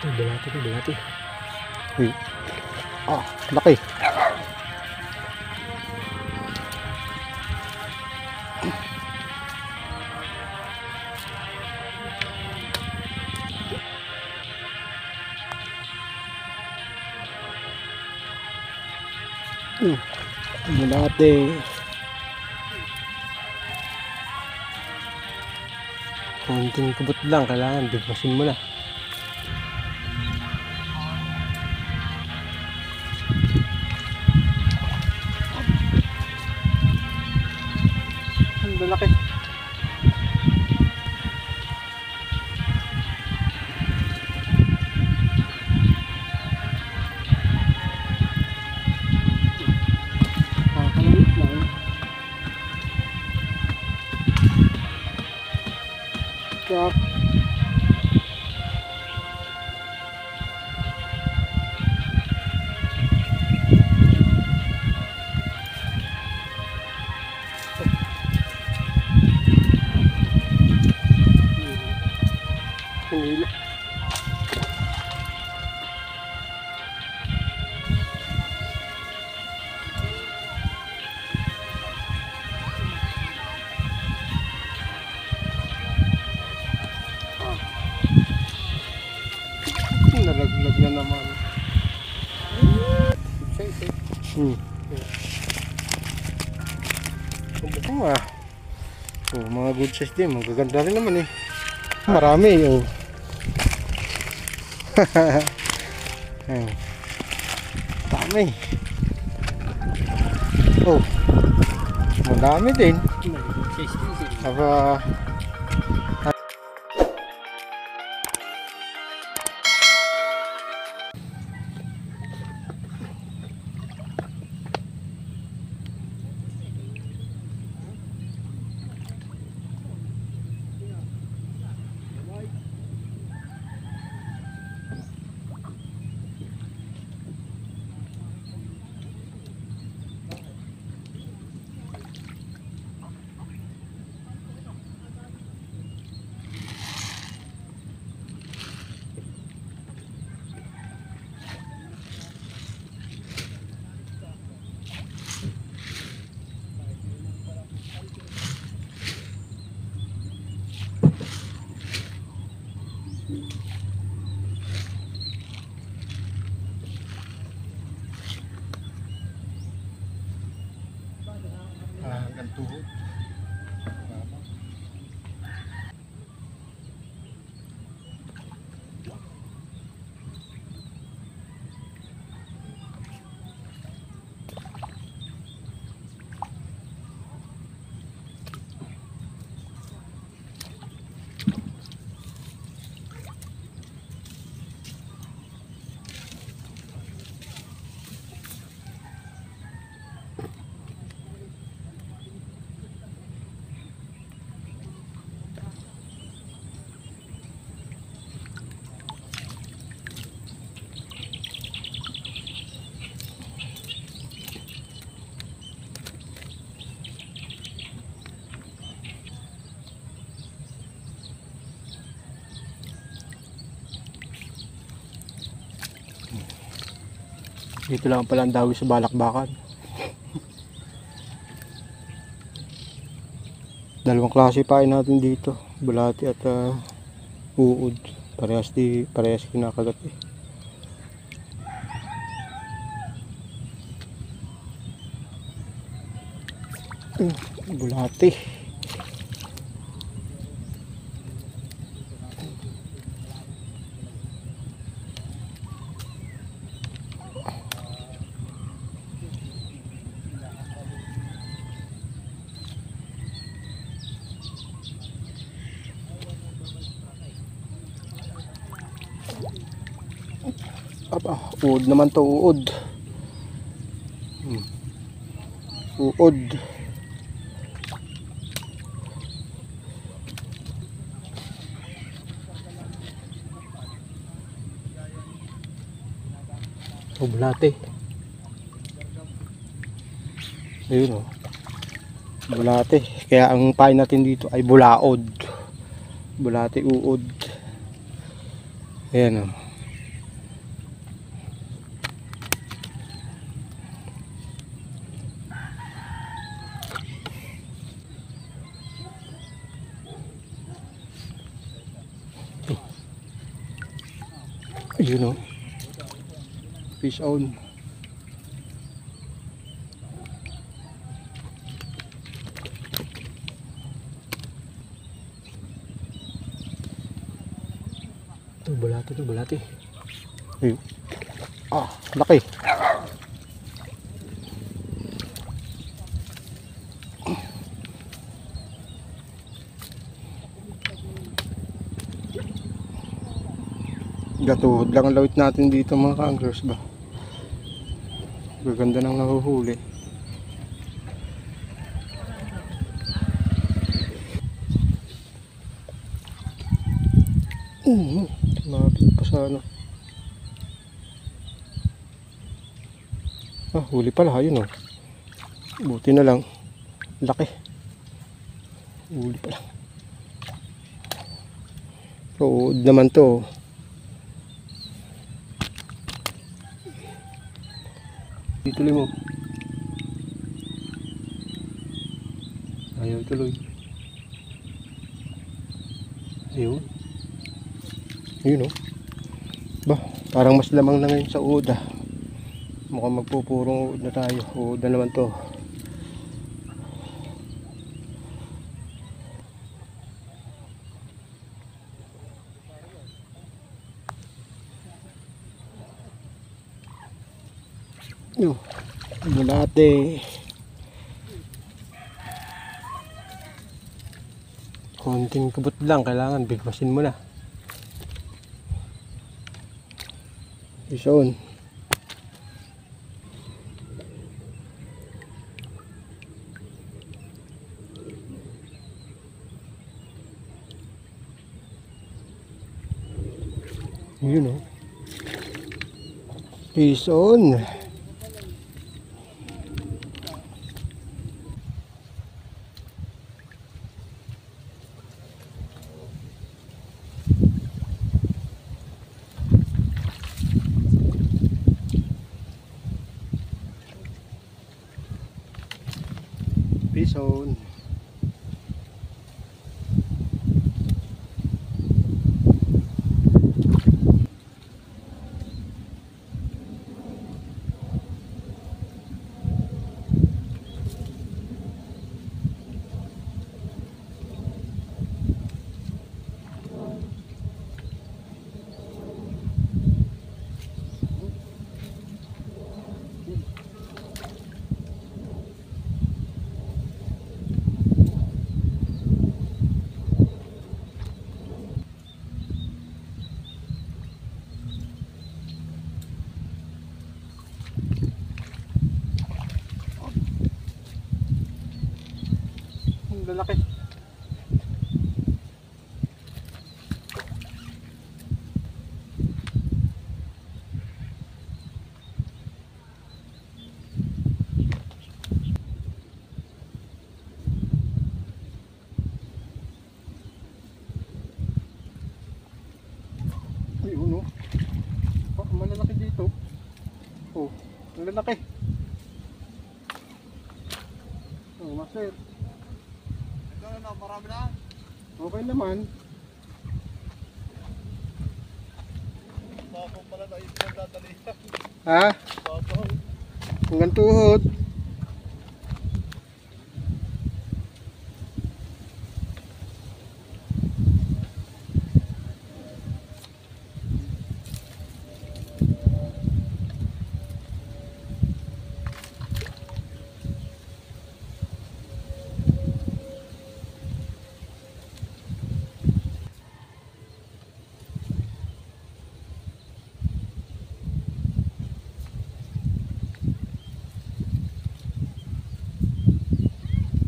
Bulati. Uy. Ah, laki. Bulati. Konting kubot lang, kailangan bigmasin mo na. Ang lalaki. Nakakalawit lang. Kak. Kanila. Nalaglag na naman. Oh, mga good size din, magaganda rin naman eh. Marami oh. Dami. Oh. Madami din. Aba. Hanggang tuhod. Dito lang pala ang dawi sa balakbakan. Dalawang klase pain natin dito, bulati at uod. Parehas kinakagat eh. Bulati. Aba, uod naman to, uod. Uod. Oh, bulate. Ayun oh. Bulate. Kaya ang pain natin dito ay bulaod. Bulate, uod. Ayan oh. Ayun o. Fish on. Ito, bulati to, bulati. Ayun. Ah, laki. Gatuhod lang ang lawit natin dito mga ka-anglers ba. Gaganda ng nahuhuli. Mabit pa sa ano. Ah, huli pala, ayun o. Buti na lang. Laki. Huli pala. Tuod naman to. Ituloy mo. Ayaw tuloy. Ayun. Ayun o. Bah, parang mas lamang na ngayon sa uod ah. Mukhang magpupurong uod na tayo. Uod na naman to. Yo, bulate. Konting kubot lang, kailangan bigmasin mo na. Ison. Yun o. Ison. Bison. Lalaki. Ayun o. Oh, malalaki dito. Oh, malalaki. Oh, master. Na, marami na. Okay naman. Bako pala na isang dadali. Ha? Bako. Hanggang tuhod.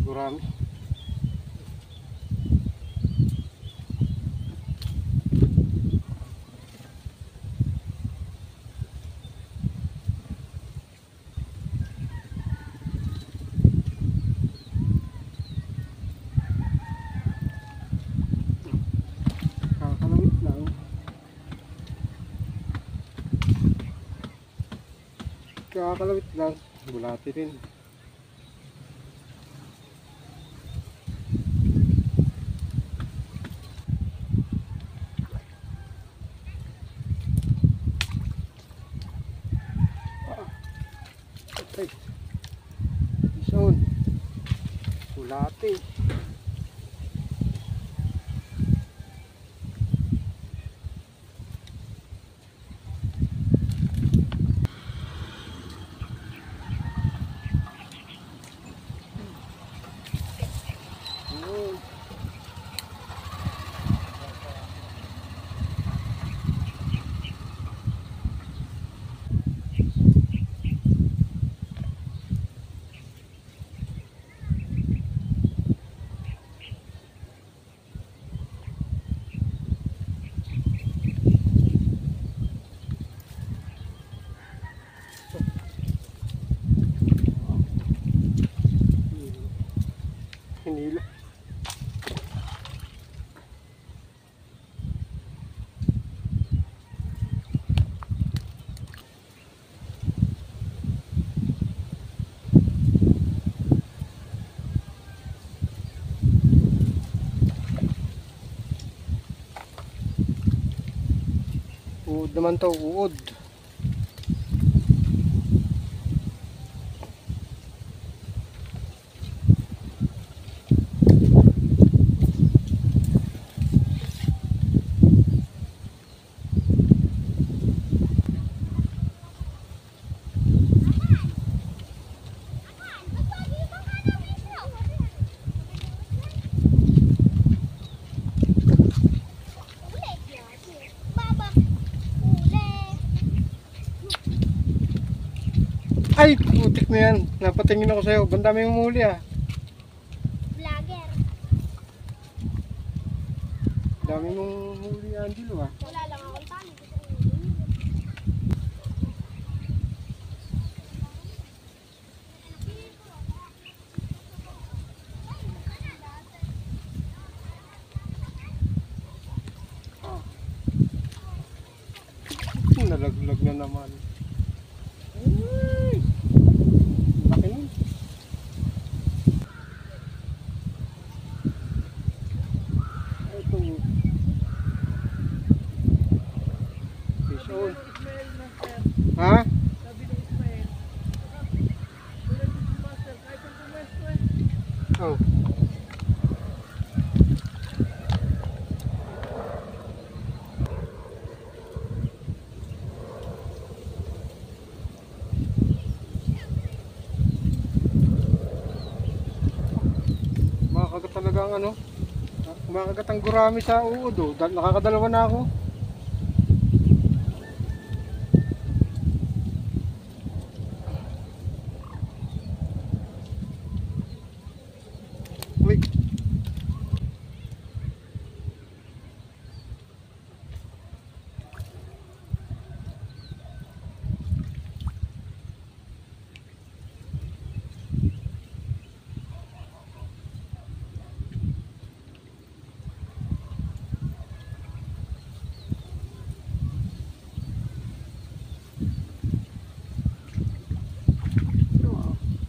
Gurami. Kakalawit lang. Kakalawit lang. Bulati rin. Dati. Hinila. Uod naman to, uod. Ay, putik na yan. Napatingin ako sa'yo. Ganda mo yung muli ah. Vlogger. Dami mong huli, Angelo ah. Wala lang akong tali. Nalaglag na naman. Ay! Laki nun. Ito. Fish on. Ha? Oh. Makakagat talaga ang ano. Makakagat ang gurami sa uod oh. Nakakadalawa na ako. Uy.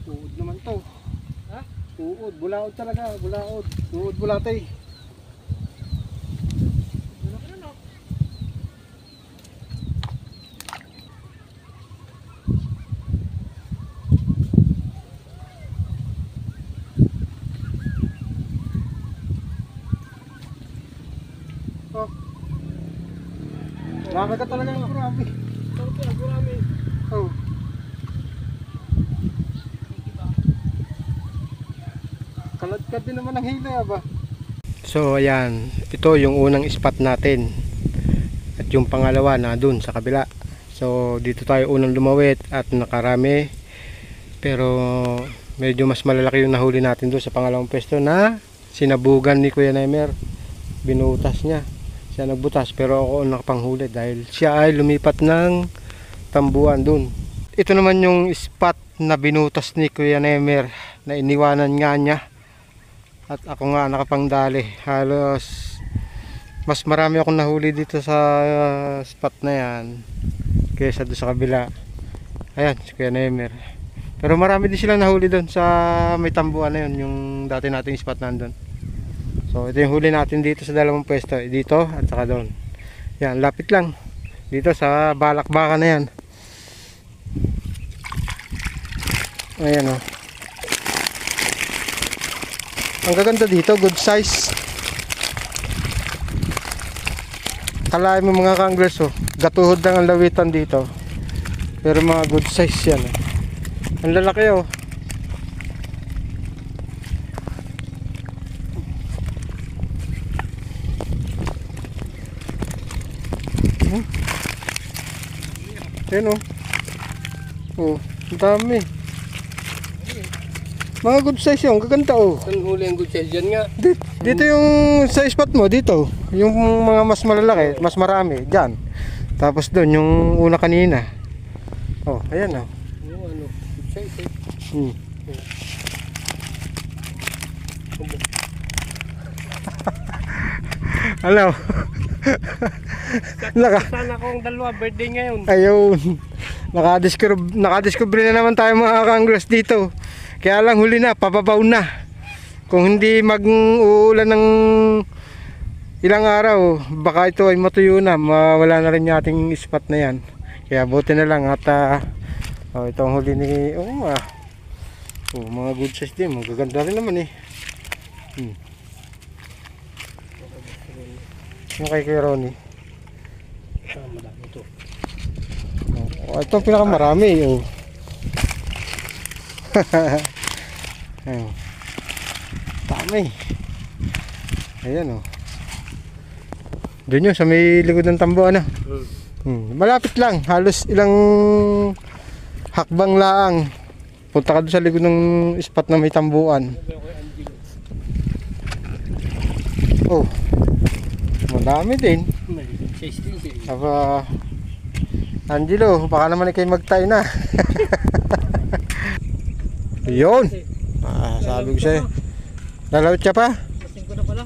Uod naman to. Ha? Uod, bulaod talaga, bulaod. Uod bulatay. Oh. Nakakagat talaga ang gurami. Oh. Kalad-kad din naman ang hila ba? So ayan, ito yung unang spot natin. At yung pangalawa na dun sa kabila. So dito tayo unang lumawit at nakarami. Pero medyo mas malalaki yung nahuli natin doon sa pangalawang pwesto na sinabugan ni Kuya Nemer. Binutas niya. Siya nagbutas pero ako ang nakapanghuli dahil siya ay lumipat ng tambuan dun. Ito naman yung spot na binutas ni Kuya Nemer na iniwanan nga niya. At ako nga nakapangdali. Halos mas marami akong nahuli dito sa spot na yan kaysa doon sa kabila. Ayan, si Kuya Nemer. Pero marami din silang nahuli doon sa may tambuan na yun, yung dati nating spot nandun. So ito yung huli natin dito sa dalawang pwesto, dito at saka doon. Yan, lapit lang. Dito sa balakbakan na yan. Ayan o. Ang gaganda dito, good size. Kalahin mo mga ka-anglers, oh. Gatuhod lang ang lawitan dito. Pero mga good size yan. Ang lalaki, oh. Ayan, oh. Oh, ang dami. Mga good size yun, gaganda, oh. Saan huli ang good size dyan nga? Dito yung sa spot mo, dito. Yung mga mas malalaki, mas marami, dyan. Tapos doon, yung una kanina. Oh, ayan, oh. Yung ano, good size eh. Hmm. Hello. Sana akong dalawa, birthday ngayon. Ayun. Nakadiscover na naman tayo mga ka-anglers dito. Kaya lang huli na, papabaw na. Kung hindi mag-uulan ng ilang araw, baka ito ay matuyo na, mawala na rin yung ating spot na yan. Kaya buti na lang at ito ang huli ni mga good size din, magaganda rin naman eh. Yung kay Ronnie. Madami ito. Ito ang pinakamarami. Oh. Ayun. Dami. Ayan, oh. Doon yun sa may likod ng tambo, ano? Malapit lang, halos ilang hakbang laang. Punta ka doon sa likod ng spot na may tambuan. Oh. Madami din. May good size din siya. Aba, Angelo, baka naman kayo magtay na. Yun. Sabi ko sa'yo. Lalawit ka pa? Kasing ko na pala.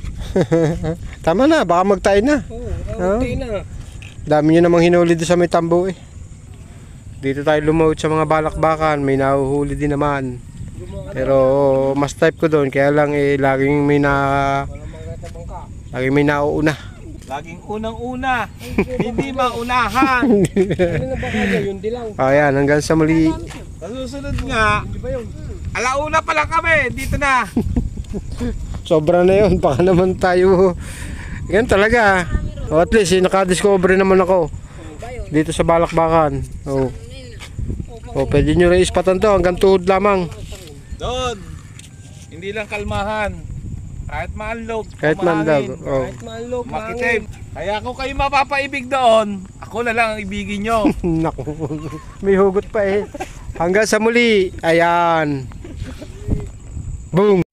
Tama na, baka magtay na. Oo, okay na. Dami nyo namang hinuli doon sa may tambo eh. Dito tayo lumawit sa mga balakbakan, may nahuhuli din naman. Pero mas type ko doon, kaya lang eh laging may nauuna. Laging unang-una. Hindi maunahan. Ano na ba kaya? Yun di lang. Ayan, hanggang sa muli. Sa susunod nga, alauna pa lang kami. Dito na. Sobra na yun, baka naman tayo. Yan talaga. O at least, nakadiscover naman ako. Dito sa balakbakan. O pwede nyo rin ispatan to, hanggang tuhod lamang. Doon. Hindi lang kalmahan. Kahit maanlog. Kahit mandag. O. Kahit malog, Makitim. Kaya kung kayo mapapaibig doon, ako na lang ang ibigin nyo. Naku, may hugot pa eh. Hanggang sa muli. Ayan. Boom.